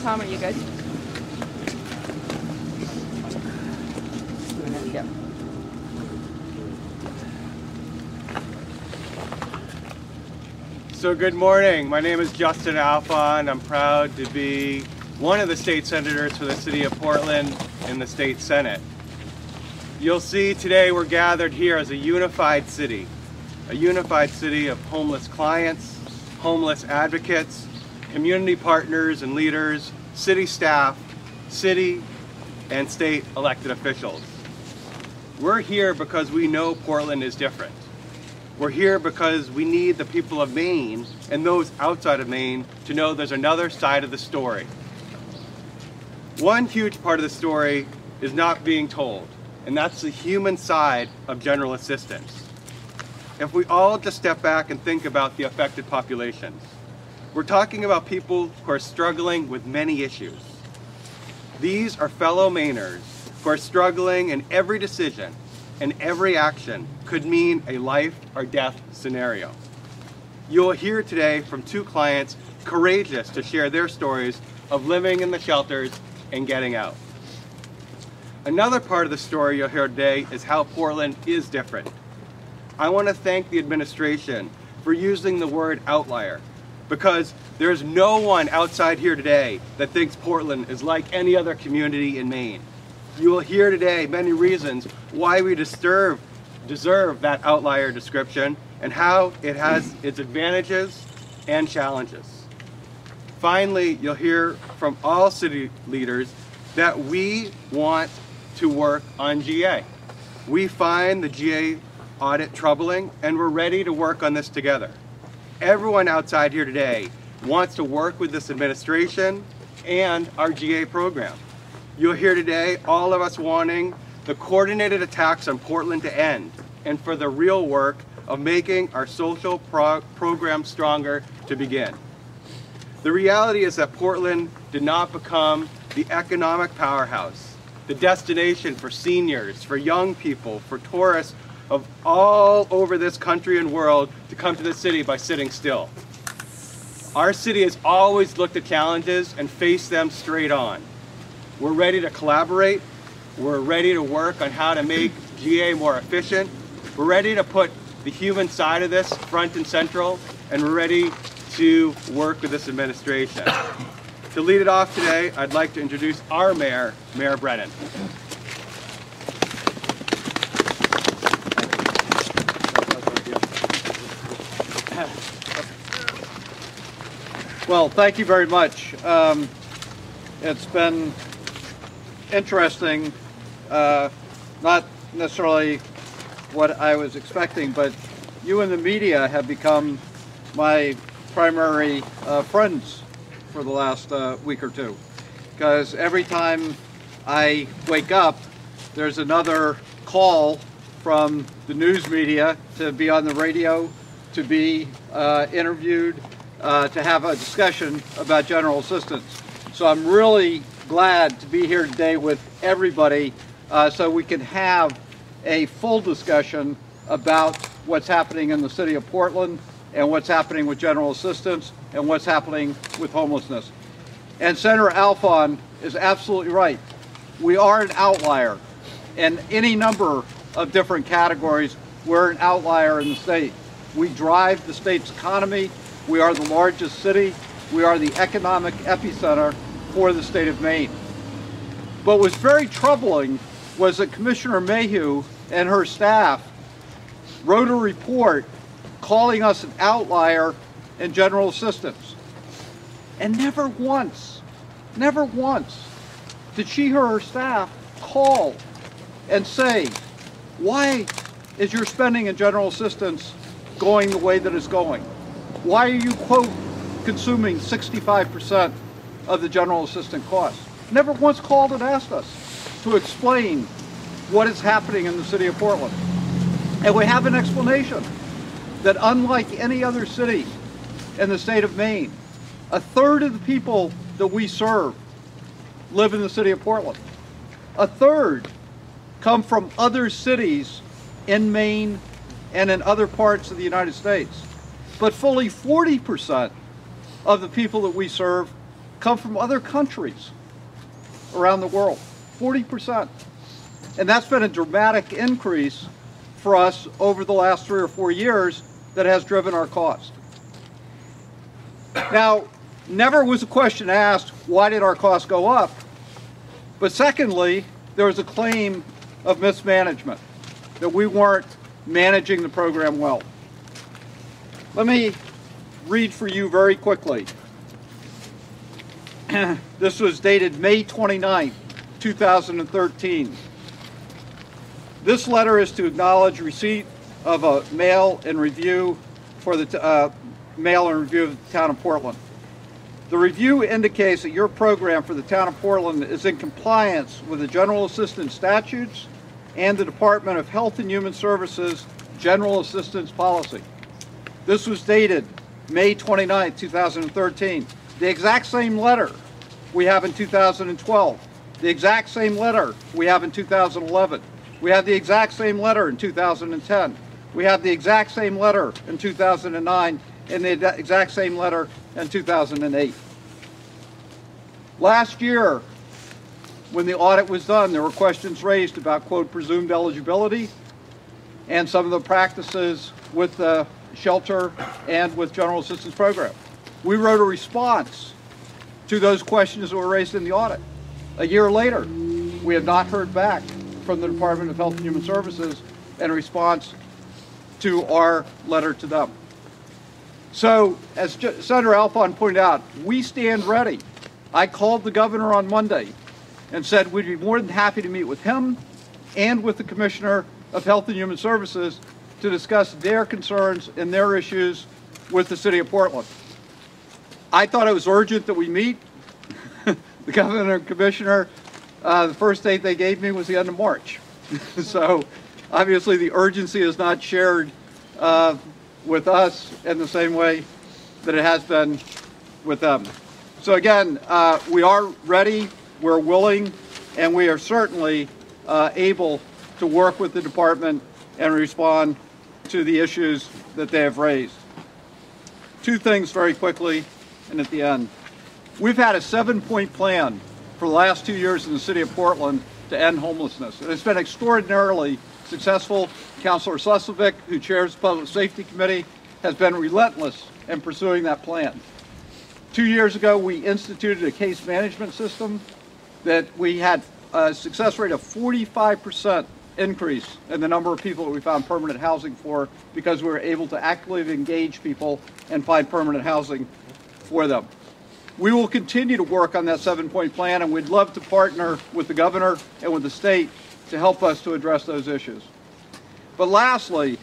Tom, are you good? Yep. So good morning. My name is Justin Alfond. I'm proud to be one of the state senators for the city of Portland in the state Senate. You'll see today we're gathered here as a unified city of homeless clients, homeless advocates, community partners and leaders, city staff, city and state elected officials. We're here because we know Portland is different. We're here because we need the people of Maine and those outside of Maine to know there's another side of the story. One huge part of the story is not being told, and that's the human side of general assistance. If we all just step back and think about the affected populations, we're talking about people who are struggling with many issues. These are fellow Mainers who are struggling, and every decision and every action could mean a life or death scenario. You'll hear today from two clients courageous to share their stories of living in the shelters and getting out. Another part of the story you'll hear today is how Portland is different. I want to thank the administration for using the word outlier, because there's no one outside here today that thinks Portland is like any other community in Maine. You will hear today many reasons why we deserve that outlier description and how it has its advantages and challenges. Finally, you'll hear from all city leaders that we want to work on GA. We find the GA audit troubling, and we're ready to work on this together. Everyone outside here today wants to work with this administration and our GA program. You'll hear today all of us wanting the coordinated attacks on Portland to end, and for the real work of making our social program stronger to begin. The reality is that Portland did not become the economic powerhouse, the destination for seniors, for young people, for tourists of all over this country and world to come to the city by sitting still. Our city has always looked at challenges and faced them straight on. We're ready to collaborate. We're ready to work on how to make GA more efficient. We're ready to put the human side of this front and central, and we're ready to work with this administration. To lead it off today, I'd like to introduce our mayor, Mayor Brennan. Well, thank you very much. It's been interesting, not necessarily what I was expecting, but you and the media have become my primary friends for the last week or two, because every time I wake up, there's another call from the news media to be on the radio, to be interviewed, to have a discussion about general assistance. So I'm really glad to be here today with everybody so we can have a full discussion about what's happening in the city of Portland and what's happening with general assistance and what's happening with homelessness. And Senator Alfond is absolutely right. We are an outlier. In any number of different categories, we're an outlier in the state. We drive the state's economy. We are the largest city. We are the economic epicenter for the state of Maine. But what's very troubling was that Commissioner Mayhew and her staff wrote a report calling us an outlier in general assistance. And never once did she or her staff call and say, why is your spending in general assistance going the way that it's going? Why are you, quote, consuming 65% of the general assistance costs? Never once called and asked us to explain what is happening in the city of Portland. And we have an explanation that unlike any other city in the state of Maine, a third of the people that we serve live in the city of Portland. A third come from other cities in Maine and in other parts of the United States. But fully 40% of the people that we serve come from other countries around the world, 40%. And that's been a dramatic increase for us over the last 3 or 4 years that has driven our cost. Now, never was a question asked, why did our costs go up? But secondly, there was a claim of mismanagement, that we weren't managing the program well. Let me read for you very quickly. This was dated May 29, 2013. This letter is to acknowledge receipt of a mail and review for the mail and review of the town of Portland. The review indicates that your program for the town of Portland is in compliance with the General Assistance statutes and the Department of Health and Human Services General Assistance Policy. This was dated May 29, 2013. The exact same letter we have in 2012. The exact same letter we have in 2011. We have the exact same letter in 2010. We have the exact same letter in 2009 and the exact same letter in 2008. Last year, when the audit was done, there were questions raised about, quote, presumed eligibility and some of the practices with the shelter and with general assistance program. We wrote a response to those questions that were raised in the audit. A year later, we have not heard back from the Department of Health and Human Services in response to our letter to them. So, as Senator Alfond pointed out, we stand ready. I called the governor on Monday and said we'd be more than happy to meet with him and with the Commissioner of Health and Human Services to discuss their concerns and their issues with the city of Portland. I thought it was urgent that we meet. The governor and commissioner, the first date they gave me was the end of March. So obviously the urgency is not shared with us in the same way that it has been with them. So again, we are ready, we're willing, and we are certainly able to work with the department and respond to the issues that they have raised. Two things very quickly and at the end. We've had a 7-point plan for the last 2 years in the city of Portland to end homelessness. And it's been extraordinarily successful. Councilor Slesvig, who chairs the Public Safety Committee, has been relentless in pursuing that plan. 2 years ago, we instituted a case management system that we had a success rate of 45% increase in the number of people that we found permanent housing for because we were able to actively engage people and find permanent housing for them. We will continue to work on that 7-point plan, and we'd love to partner with the governor and with the state to help us to address those issues. But lastly,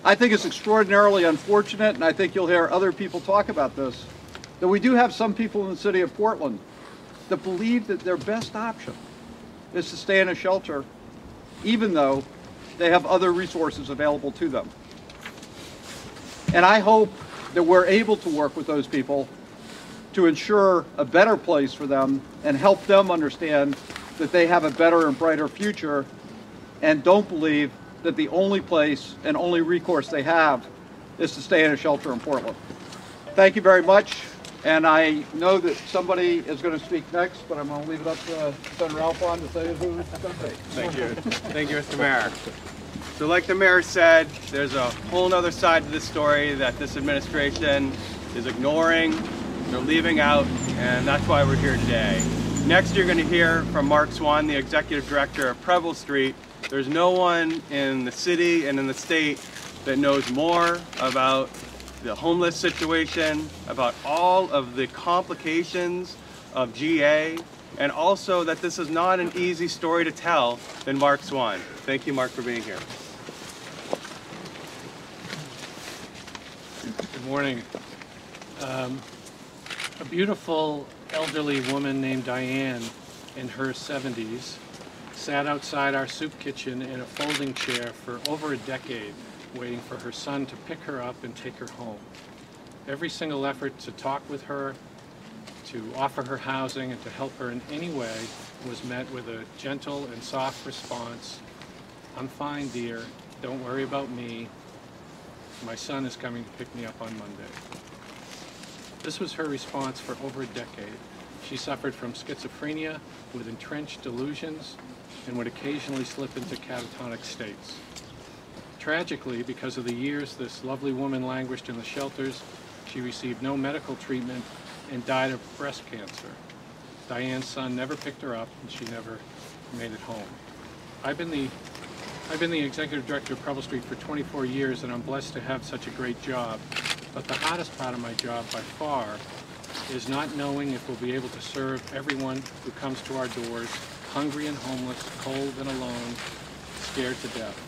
I think it's extraordinarily unfortunate, and I think you'll hear other people talk about this, that we do have some people in the city of Portland that believe that their best option is to stay in a shelter, even though they have other resources available to them. And I hope that we're able to work with those people to ensure a better place for them and help them understand that they have a better and brighter future and don't believe that the only place and only recourse they have is to stay in a shelter in Portland. Thank you very much. And I know that somebody is going to speak next, but I'm going to leave it up to Senator Alfond to say who it's going to be. Thank you. Thank you, Mr. Mayor. So like the mayor said, there's a whole other side to this story that this administration is ignoring, they're leaving out, and that's why we're here today. Next, you're going to hear from Mark Swan, the executive director of Preble Street. There's no one in the city and in the state that knows more about the homeless situation, about all of the complications of GA, and also that this is not an easy story to tell than Mark Swan. Thank you, Mark, for being here. Good morning. A beautiful elderly woman named Diane in her 70s sat outside our soup kitchen in a folding chair for over a decade, waiting for her son to pick her up and take her home. Every single effort to talk with her, to offer her housing, and to help her in any way was met with a gentle and soft response. "I'm fine, dear. Don't worry about me. My son is coming to pick me up on Monday." This was her response for over a decade. She suffered from schizophrenia with entrenched delusions and would occasionally slip into catatonic states. Tragically, because of the years this lovely woman languished in the shelters, she received no medical treatment and died of breast cancer. Diane's son never picked her up, and she never made it home. I've been the executive director of Preble Street for 24 years, and I'm blessed to have such a great job. But the hardest part of my job, by far, is not knowing if we'll be able to serve everyone who comes to our doors, hungry and homeless, cold and alone, scared to death.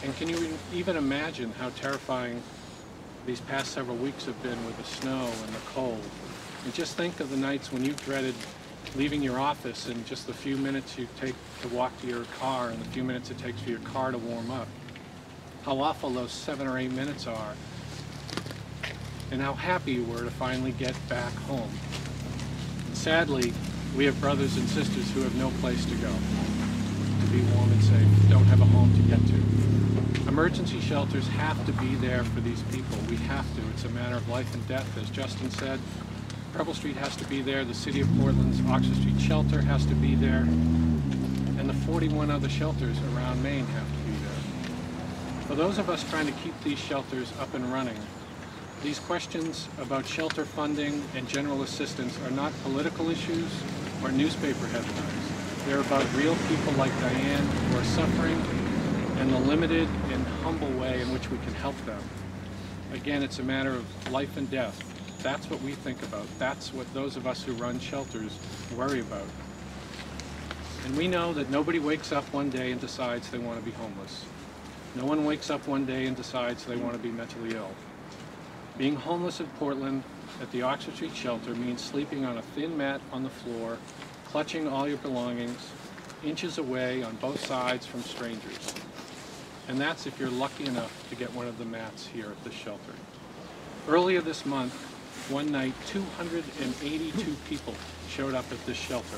And can you even imagine how terrifying these past several weeks have been with the snow and the cold? And just think of the nights when you dreaded leaving your office and just the few minutes you take to walk to your car and the few minutes it takes for your car to warm up. How awful those 7 or 8 minutes are. And how happy you were to finally get back home. Sadly, we have brothers and sisters who have no place to go, to be warm and safe, don't have a home to get to. Emergency shelters have to be there for these people. We have to. It's a matter of life and death, as Justin said. Preble Street has to be there, the City of Portland's Oxford Street shelter has to be there, and the 41 other shelters around Maine have to be there. For those of us trying to keep these shelters up and running, these questions about shelter funding and general assistance are not political issues or newspaper headlines. They're about real people like Diane who are suffering and the limited and humble way in which we can help them. Again, it's a matter of life and death. That's what we think about. That's what those of us who run shelters worry about. And we know that nobody wakes up one day and decides they want to be homeless. No one wakes up one day and decides they want to be mentally ill. Being homeless in Portland at the Oxford Street shelter means sleeping on a thin mat on the floor, clutching all your belongings, inches away on both sides from strangers. And that's if you're lucky enough to get one of the mats here at this shelter. Earlier this month, one night, 282 people showed up at this shelter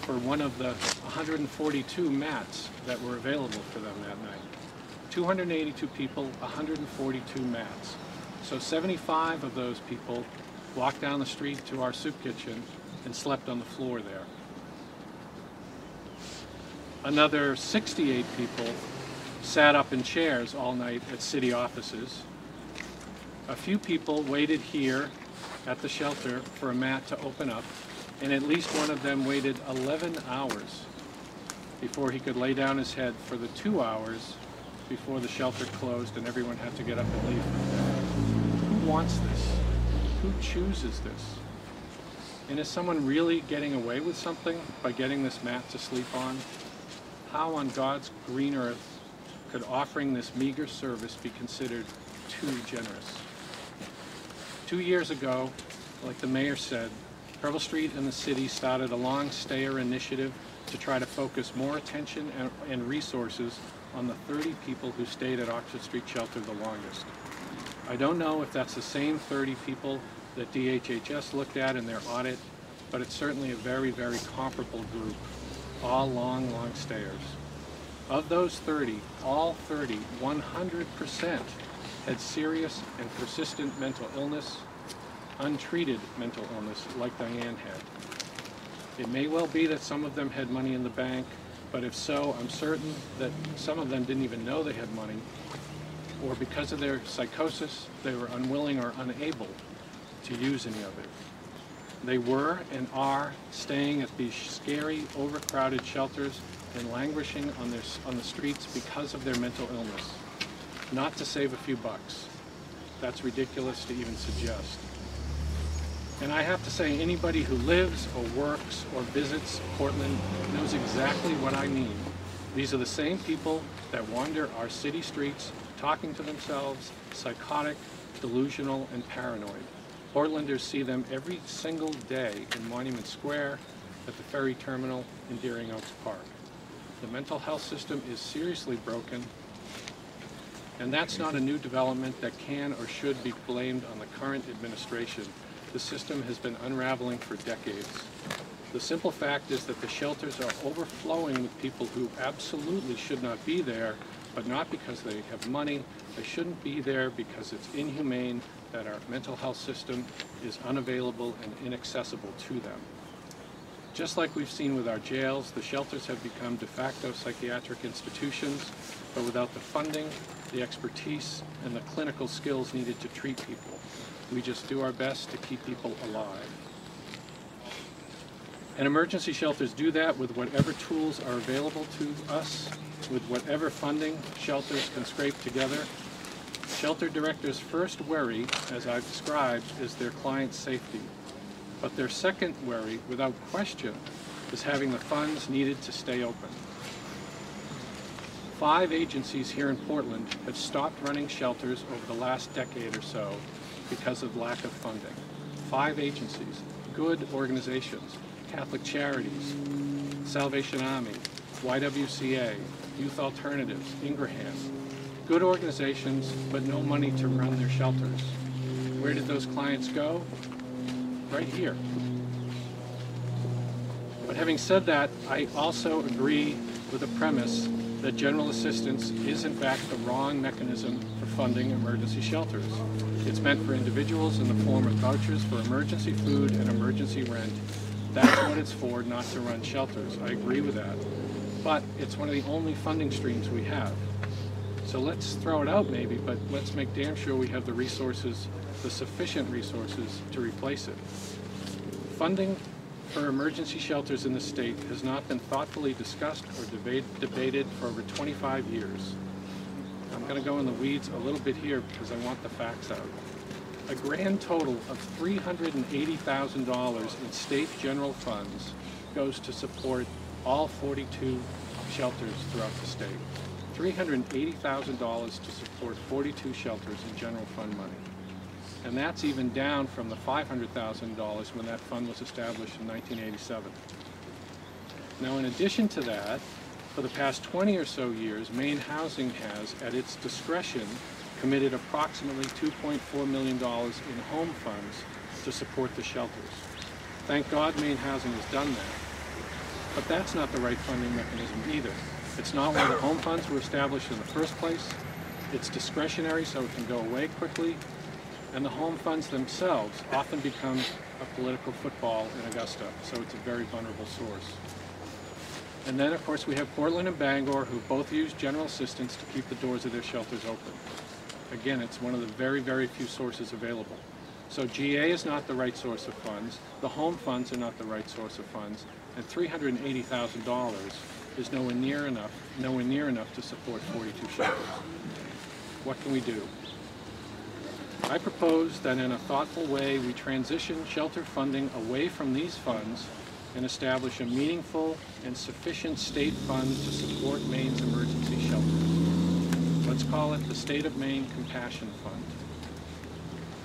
for one of the 142 mats that were available for them that night. 282 people, 142 mats. So 75 of those people walked down the street to our soup kitchen and slept on the floor there. Another 68 people sat up in chairs all night at city offices. A few people waited here at the shelter for a mat to open up, and at least one of them waited 11 hours before he could lay down his head for the 2 hours before the shelter closed and everyone had to get up and leave. Who wants this? Who chooses this? And is someone really getting away with something by getting this mat to sleep on? How on God's green earth could offering this meager service be considered too generous? 2 years ago, like the mayor said, Preble Street and the city started a long stayer initiative to try to focus more attention and resources on the 30 people who stayed at Oxford Street Shelter the longest. I don't know if that's the same 30 people that DHHS looked at in their audit, but it's certainly a very, very comparable group, all long, long stayers. Of those 30, all 30, 100% had serious and persistent mental illness, untreated mental illness like Diane had. It may well be that some of them had money in the bank, but if so, I'm certain that some of them didn't even know they had money, or because of their psychosis, they were unwilling or unable to use any of it. They were and are staying at these scary, overcrowded shelters and languishing on the streets because of their mental illness, not to save a few bucks. That's ridiculous to even suggest. And I have to say, anybody who lives or works or visits Portland knows exactly what I mean. These are the same people that wander our city streets talking to themselves, psychotic, delusional, and paranoid. Portlanders see them every single day in Monument Square, at the ferry terminal, in Deering Oaks Park. The mental health system is seriously broken, and that's not a new development that can or should be blamed on the current administration. The system has been unraveling for decades. The simple fact is that the shelters are overflowing with people who absolutely should not be there, but not because they have money. They shouldn't be there because it's inhumane that our mental health system is unavailable and inaccessible to them. Just like we've seen with our jails, the shelters have become de facto psychiatric institutions, but without the funding, the expertise, and the clinical skills needed to treat people. We just do our best to keep people alive. And emergency shelters do that with whatever tools are available to us, with whatever funding shelters can scrape together. Shelter directors' first worry, as I've described, is their client's safety. But their second worry, without question, is having the funds needed to stay open. 5 agencies here in Portland have stopped running shelters over the last decade or so because of lack of funding. 5 agencies, good organizations, Catholic Charities, Salvation Army, YWCA, Youth Alternatives, Ingraham. Good organizations, but no money to run their shelters. Where did those clients go? Right here. But having said that, I also agree with the premise that general assistance is in fact the wrong mechanism for funding emergency shelters. It's meant for individuals in the form of vouchers for emergency food and emergency rent. That's what it's for, not to run shelters. I agree with that. But it's one of the only funding streams we have. So let's throw it out maybe, but let's make damn sure we have the resources, the sufficient resources to replace it. Funding for emergency shelters in the state has not been thoughtfully discussed or debated for over 25 years. I'm going to go in the weeds a little bit here because I want the facts out. A grand total of $380,000 in state general funds goes to support all 42 shelters throughout the state. $380,000 to support 42 shelters in general fund money. And that's even down from the $500,000 when that fund was established in 1987. Now, in addition to that, for the past 20 or so years, Maine Housing has, at its discretion, committed approximately $2.4 million in home funds to support the shelters. Thank God Maine Housing has done that. But that's not the right funding mechanism either. It's not why the home funds were established in the first place. It's discretionary, so it can go away quickly. And the home funds themselves often become a political football in Augusta, so it's a very vulnerable source. And then, of course, we have Portland and Bangor, who both use general assistance to keep the doors of their shelters open. Again, it's one of the very, very few sources available. So GA is not the right source of funds, the home funds are not the right source of funds, and $380,000 is nowhere near enough to support 42 shelters. What can we do? I propose that in a thoughtful way we transition shelter funding away from these funds and establish a meaningful and sufficient state fund to support Maine's emergency shelters. Let's call it the State of Maine Compassion Fund.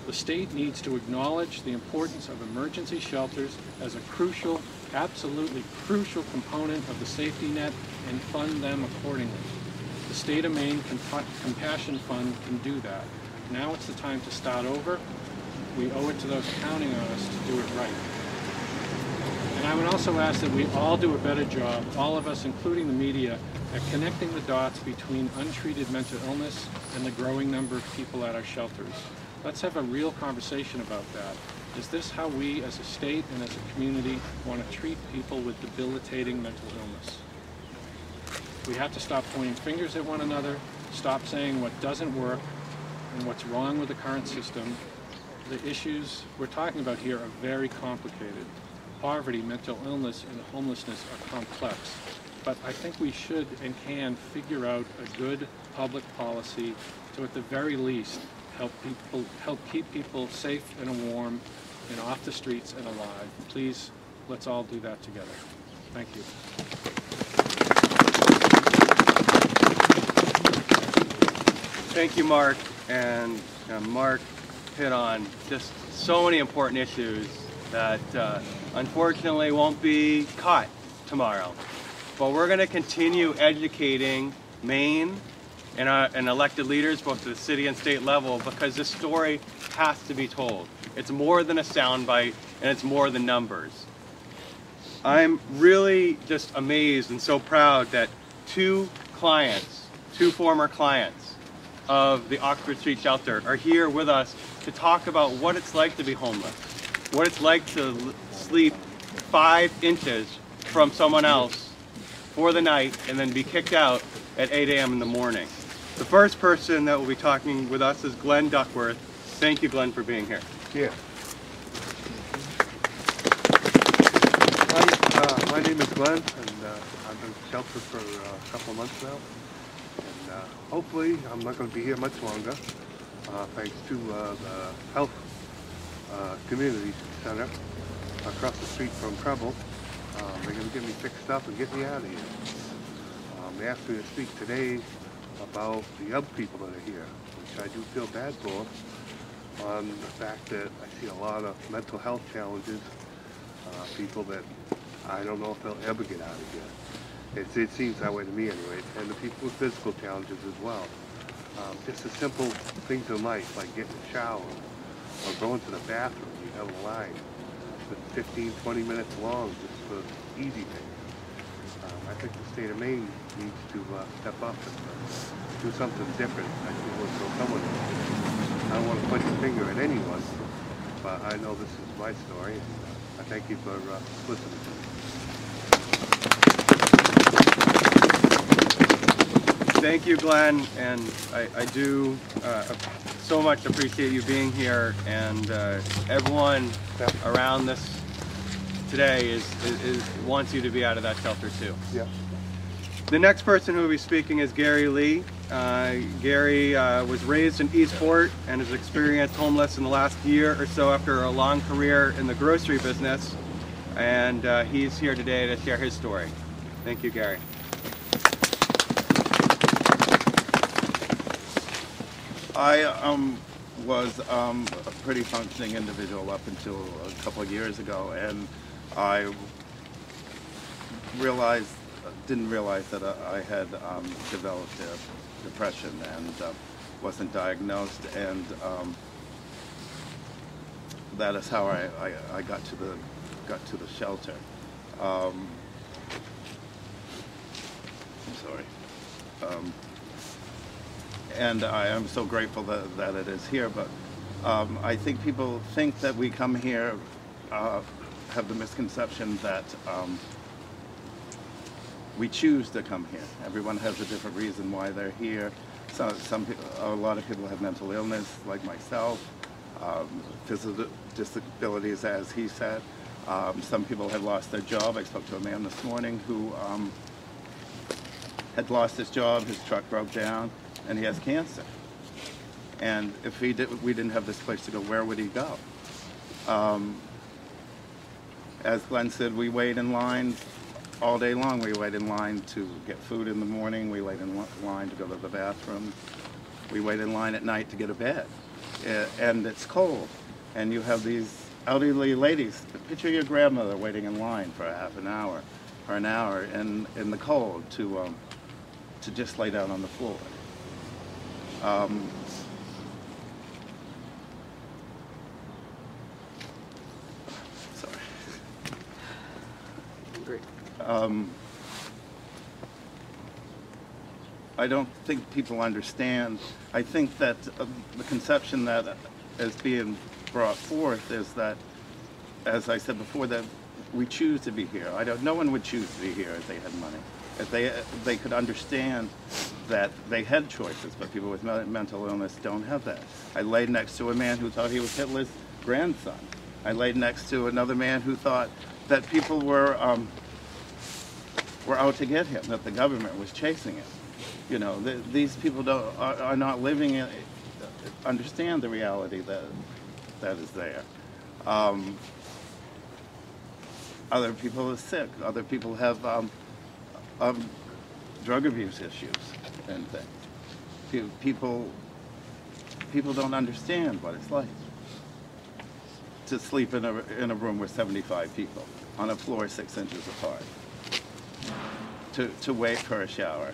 The state needs to acknowledge the importance of emergency shelters as a crucial, absolutely crucial component of the safety net and fund them accordingly. The State of Maine Compassion Fund can do that. Now it's the time to start over. We owe it to those counting on us to do it right. And I would also ask that we all do a better job, all of us, including the media, at connecting the dots between untreated mental illness and the growing number of people at our shelters. Let's have a real conversation about that. Is this how we as a state and as a community want to treat people with debilitating mental illness? We have to stop pointing fingers at one another, stop saying what doesn't work and what's wrong with the current system. The issues we're talking about here are very complicated. Poverty, mental illness, and homelessness are complex. But I think we should and can figure out a good public policy to, at the very least, help keep people safe and warm and off the streets and alive. Please, let's all do that together. Thank you. Thank you, Mark. And Mark hit on just so many important issues that unfortunately won't be caught tomorrow. But we're going to continue educating Maine and elected leaders, both at the city and state level, because this story has to be told. It's more than a soundbite, and it's more than numbers. I'm really just amazed and so proud that two two former clients of the Oxford Street Shelter, are here with us to talk about what it's like to be homeless, what it's like to sleep 5 inches from someone else for the night and then be kicked out at 8 a.m. in the morning. The first person that will be talking with us is Glenn Duckworth. Thank you, Glenn, for being here. Yeah. My name is Glenn, and I've been sheltered for a couple of months now. And hopefully, I'm not going to be here much longer, thanks to the Health Community Center across the street from Preble. They're going to get me fixed up and get me out of here. They asked me to speak today about the young people that are here, which I do feel bad for, on the fact that I see a lot of mental health challenges, people that I don't know if they'll ever get out of here. It seems that way to me anyway, and the people with physical challenges as well. Just the simple things in life, like getting a shower or going to the bathroom. You have a line that's 15, 20 minutes long just for easy things. I think the state of Maine needs to step up and do something different. I feel as though someone, I don't want to point the finger at anyone, but I know this is my story, and I thank you for listening to me. Thank you, Glenn, and I do so much appreciate you being here, and everyone around this today wants you to be out of that shelter too. Yeah. The next person who will be speaking is Gary Lee. Gary was raised in Eastport and has experienced homeless in the last year or so after a long career in the grocery business, and he's here today to share his story. Thank you, Gary. I was a pretty functioning individual up until a couple of years ago, and I didn't realize that I had developed depression and wasn't diagnosed, and that is how I got to the shelter. I'm sorry. And I am so grateful that it is here, but I think people think that we come here, have the misconception that we choose to come here. Everyone has a different reason why they're here. A lot of people have mental illness, like myself, physical disabilities, as he said. Some people have lost their job. I spoke to a man this morning who had lost his job, his truck broke down, and he has cancer. And if we didn't have this place to go, where would he go? As Glenn said, we wait in line all day long. We wait in line to get food in the morning. We wait in line to go to the bathroom. We wait in line at night to get a bed. And it's cold. And you have these elderly ladies. Picture your grandmother waiting in line for a half an hour or an hour in the cold to just lay down on the floor. Sorry. Great. I don't think people understand. I think that the conception that is being brought forth is that, as I said before, that we choose to be here. No one would choose to be here if they had money. If they could understand that they had choices, but people with mental illness don't have that. I laid next to a man who thought he was Hitler's grandson. I laid next to another man who thought that people were out to get him, that the government was chasing him. You know, these people are not living in, understand the reality that is there. Other people are sick. Other people have drug abuse issues and things. People don't understand what it's like to sleep in a room with 75 people on a floor 6 inches apart. To wait for a shower.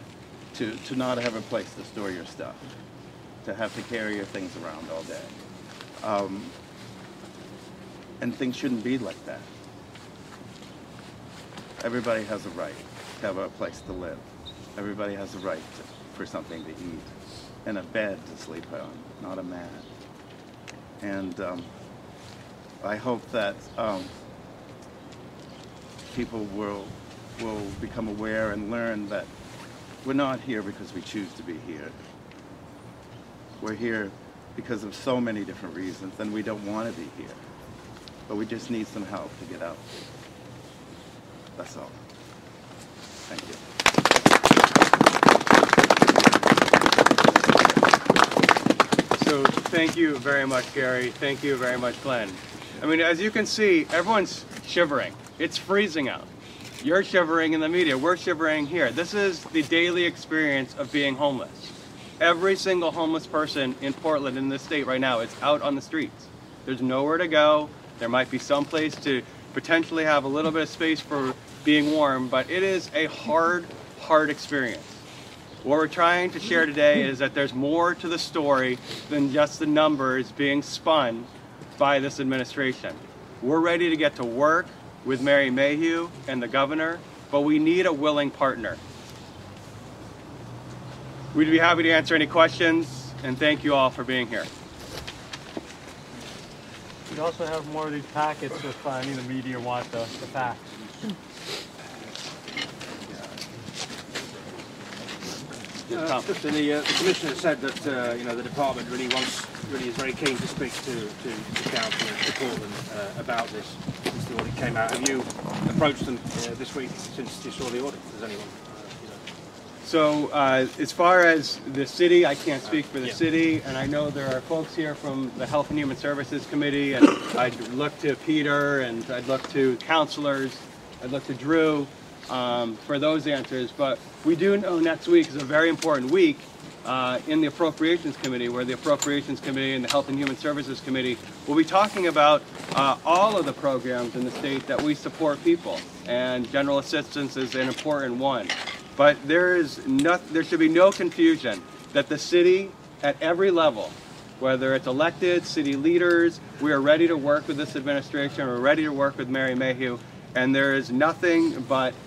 To not have a place to store your stuff. To have to carry your things around all day. And things shouldn't be like that. Everybody has a right to have a place to live. Everybody has a right for something to eat and a bed to sleep on, not a mat. And I hope that people will become aware and learn that we're not here because we choose to be here. We're here because of so many different reasons, and we don't want to be here. But we just need some help to get out. That's all. Thank you. So thank you very much, Gary. Thank you very much, Glenn. I mean, as you can see, everyone's shivering. It's freezing out. You're shivering in the media. We're shivering here. This is the daily experience of being homeless. Every single homeless person in Portland, in this state right now, is out on the streets. There's nowhere to go. There might be some place to potentially have a little bit of space for being warm, but it is a hard, hard experience. What we're trying to share today is that there's more to the story than just the numbers being spun by this administration. We're ready to get to work with Mary Mayhew and the governor, but we need a willing partner. We'd be happy to answer any questions, and thank you all for being here. We also have more of these packets if any of the media want the facts. The commissioner said that the department really is very keen to speak to the council and to Portland about this since the audit came out. Have you approached them this week since you saw the audit? Does anyone? So as far as the city, I can't speak for the city, and I know there are folks here from the Health and Human Services Committee, and I'd look to Peter, and I'd look to counselors, I'd look to Drew for those answers. But we do know next week is a very important week in the Appropriations Committee, where the Appropriations Committee and the Health and Human Services Committee will be talking about all of the programs in the state that we support people, and general assistance is an important one. But there should be no confusion that the city at every level, whether it's elected, city leaders, we are ready to work with this administration, we're ready to work with Mary Mayhew, and there is nothing but